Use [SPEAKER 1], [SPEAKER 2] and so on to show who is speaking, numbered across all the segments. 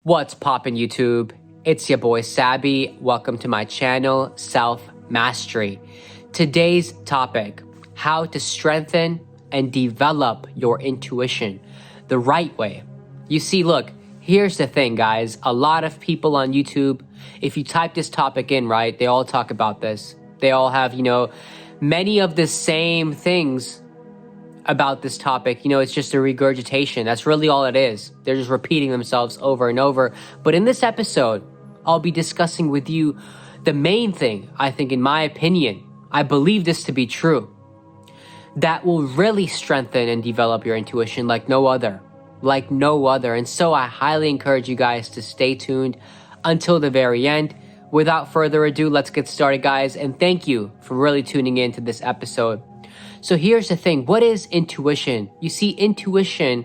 [SPEAKER 1] What's poppin' YouTube? It's your boy Sabby. Welcome to my channel, Self Mastery. Today's topic, how to strengthen and develop your intuition the right way. You see, look, here's the thing, guys. A lot of people on YouTube, if you type this topic in, right, they all talk about this. They all have, many of the same things about this topic. It's just a regurgitation. That's really all it is. They're just repeating themselves over and over. But in this episode, I'll be discussing with you the main thing, I think, in my opinion, I believe this to be true, that will really strengthen and develop your intuition like no other. And so I highly encourage you guys to stay tuned until the very end. Without further ado, let's get started, guys. And thank you for really tuning in to this episode. So here's the thing. What is intuition? You see, intuition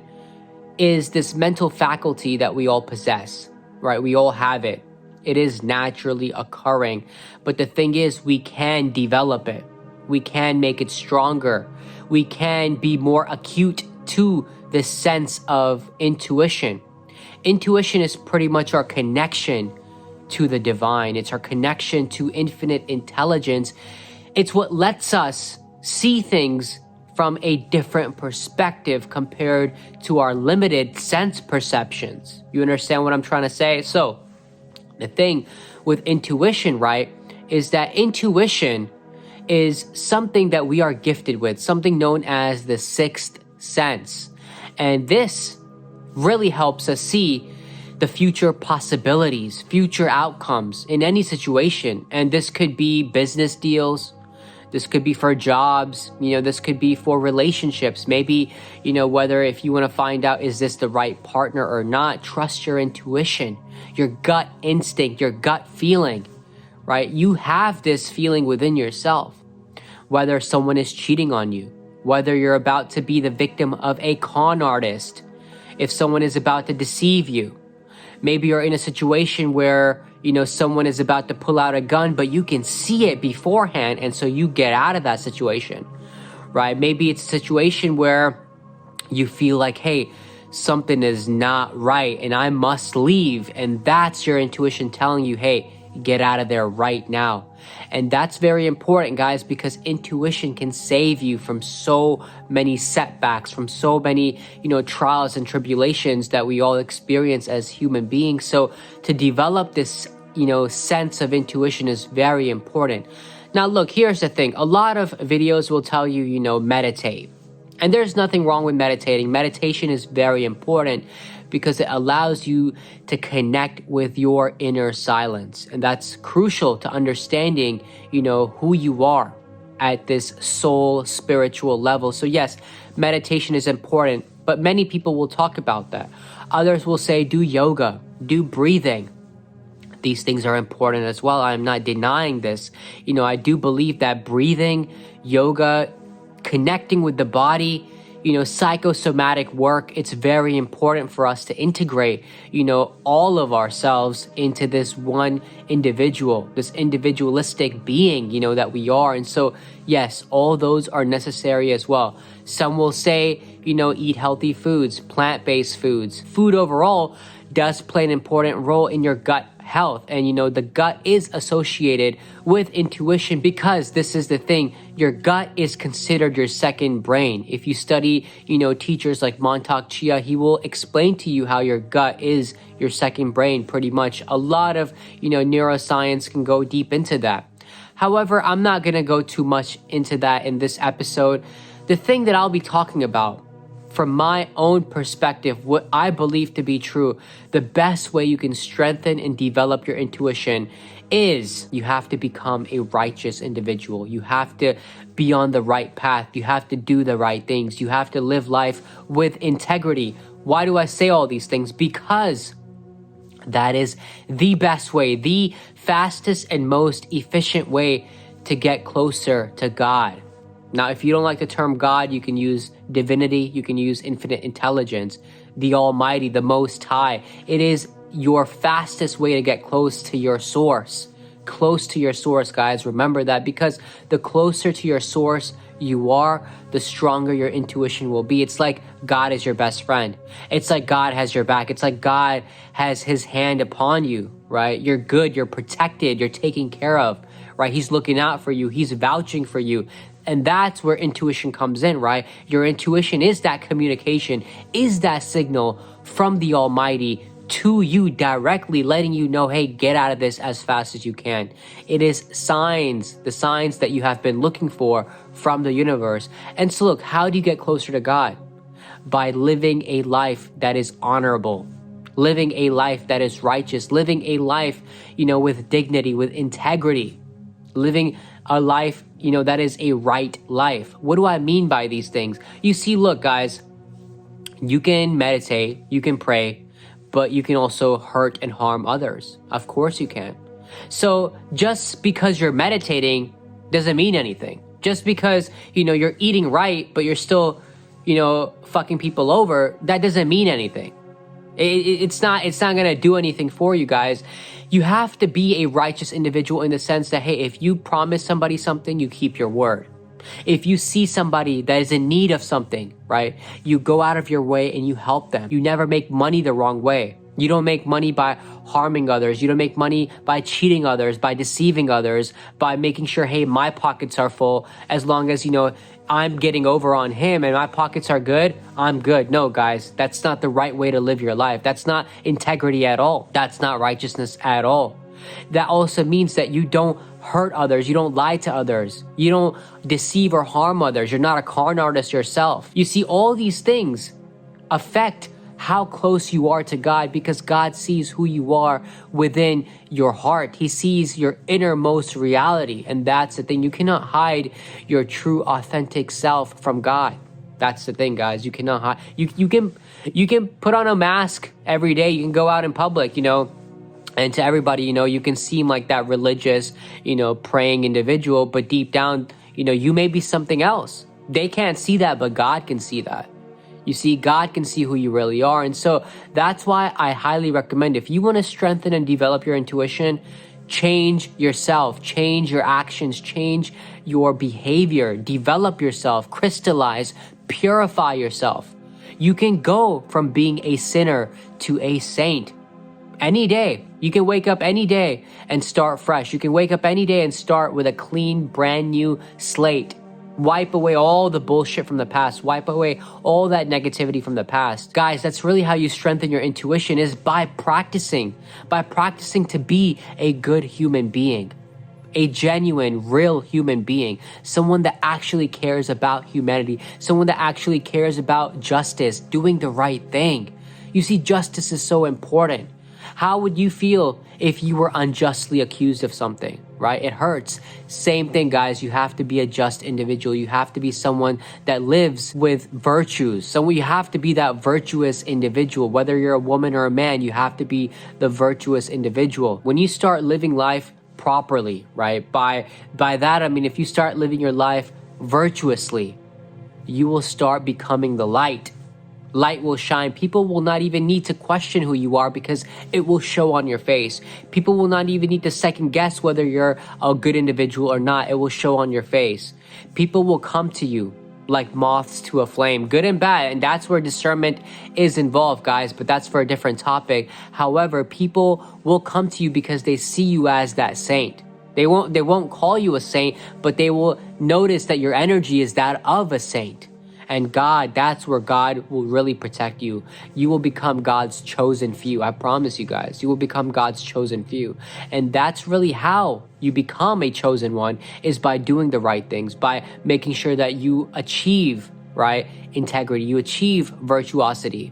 [SPEAKER 1] is this mental faculty that we all possess, right? We all have it. It is naturally occurring. But the thing is, we can develop it. We can make it stronger. We can be more acute to this sense of intuition. Intuition is pretty much our connection to the divine. It's our connection to infinite intelligence. It's what lets us see things from a different perspective compared to our limited sense perceptions. You understand what I'm trying to say? So the thing with intuition, right, is that intuition is something that we are gifted with, something known as the sixth sense. And this really helps us see the future possibilities, future outcomes in any situation. And this could be business deals. This could be for jobs, this could be for relationships. Maybe, whether if you want to find out, is this the right partner or not, trust your intuition, your gut instinct, your gut feeling, right? You have this feeling within yourself, whether someone is cheating on you, whether you're about to be the victim of a con artist, if someone is about to deceive you. Maybe you're in a situation where someone is about to pull out a gun, but you can see it beforehand, and so you get out of that situation, right? Maybe it's a situation where you feel like, hey, something is not right and I must leave, and that's your intuition telling you, hey, get out of there right now. And that's very important, guys, because intuition can save you from so many setbacks, from so many, trials and tribulations that we all experience as human beings. So to develop this, sense of intuition is very important. Now, look, here's the thing. A lot of videos will tell you, meditate. And there's nothing wrong with meditating. Meditation is very important because it allows you to connect with your inner silence. And that's crucial to understanding, who you are at this soul spiritual level. So yes, meditation is important, but many people will talk about that. Others will say, do yoga, do breathing. These things are important as well. I'm not denying this. I do believe that breathing, yoga, connecting with the body, psychosomatic work, it's very important for us to integrate, all of ourselves into this one individual, this individualistic being, that we are. And so, yes, all those are necessary as well. Some will say, eat healthy foods, plant-based foods. Food overall does play an important role in your gut health. And the gut is associated with intuition because this is the thing, your gut is considered your second brain. If you study, teachers like Mantak Chia, he will explain to you how your gut is your second brain pretty much. A lot of, neuroscience can go deep into that. However, I'm not going to go too much into that in this episode. The thing that I'll be talking about, from my own perspective, what I believe to be true, the best way you can strengthen and develop your intuition is you have to become a righteous individual. You have to be on the right path. You have to do the right things. You have to live life with integrity. Why do I say all these things? Because that is the best way, the fastest and most efficient way to get closer to God. Now, if you don't like the term God, you can use divinity, you can use infinite intelligence, the Almighty, the Most High. It is your fastest way to get close to your source. Close to your source, guys. Remember that, because the closer to your source you are, the stronger your intuition will be. It's like God is your best friend. It's like God has your back. It's like God has his hand upon you, right? You're good, you're protected, you're taken care of, right? He's looking out for you. He's vouching for you. And that's where intuition comes in, right? Your intuition is that communication, is that signal from the Almighty to you directly, letting you know, hey, get out of this as fast as you can. It is signs, the signs that you have been looking for from the universe. And so look, how do you get closer to God? By living a life that is honorable, living a life that is righteous, living a life, with dignity, with integrity, living a life, that is a right life. What do I mean by these things? You see, look, guys, you can meditate, you can pray, but you can also hurt and harm others. Of course you can. So just because you're meditating doesn't mean anything. Just because, you're eating right, but you're still, fucking people over, that doesn't mean anything. It's not gonna do anything for you guys. You have to be a righteous individual in the sense that, hey, if you promise somebody something, you keep your word. If you see somebody that is in need of something, right, you go out of your way and you help them. You never make money the wrong way. You don't make money by harming others. You don't make money by cheating others, by deceiving others, by making sure, hey, my pockets are full. As long as, I'm getting over on him and my pockets are good, I'm good. No, guys, that's not the right way to live your life. That's not integrity at all. That's not righteousness at all. That also means that you don't hurt others. You don't lie to others. You don't deceive or harm others. You're not a con artist yourself. You see, all these things affect how close you are to God, because God sees who you are within your heart. He sees your innermost reality. And that's the thing. You cannot hide your true, authentic self from God. That's the thing, guys. You cannot hide. You can put on a mask every day. You can go out in public, and to everybody, you can seem like that religious, praying individual, but deep down, you may be something else. They can't see that, but God can see that. You see, God can see who you really are. And so that's why I highly recommend, if you want to strengthen and develop your intuition, change yourself, change your actions, change your behavior, develop yourself, crystallize, purify yourself. You can go from being a sinner to a saint. Any day. You can wake up any day and start fresh. You can wake up any day and start with a clean, brand new slate. Wipe away all the bullshit from the past. Wipe away all that negativity from the past. Guys, that's really how you strengthen your intuition, is by practicing to be a good human being, a genuine, real human being, someone that actually cares about humanity, someone that actually cares about justice, doing the right thing. You see, justice is so important. How would you feel if you were unjustly accused of something, right? It hurts. Same thing, guys. You have to be a just individual. You have to be someone that lives with virtues. So you have to be that virtuous individual. Whether you're a woman or a man, you have to be the virtuous individual. When you start living life properly, right? By that, I mean, if you start living your life virtuously, you will start becoming the light. Light will shine. People will not even need to question who you are, because it will show on your face. People will not even need to second guess whether you're a good individual or not. It will show on your face. People will come to you like moths to a flame, good and bad. And that's where discernment is involved, guys, but that's for a different topic. However, people will come to you because they see you as that saint. They won't call you a saint, but they will notice that your energy is that of a saint. And God, that's where God will really protect you. You will become God's chosen few. I promise you guys, you will become God's chosen few. And that's really how you become a chosen one, is by doing the right things, by making sure that you achieve, right, integrity, you achieve virtuosity.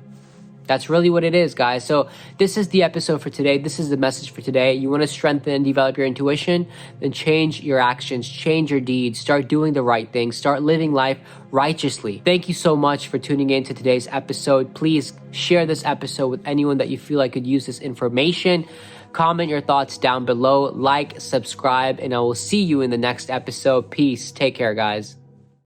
[SPEAKER 1] That's really what it is, guys. So this is the episode for today. This is the message for today. You want to strengthen and develop your intuition? Then change your actions, change your deeds, start doing the right things, start living life righteously. Thank you so much for tuning in to today's episode. Please share this episode with anyone that you feel like could use this information. Comment your thoughts down below, like, subscribe, and I will see you in the next episode. Peace. Take care, guys.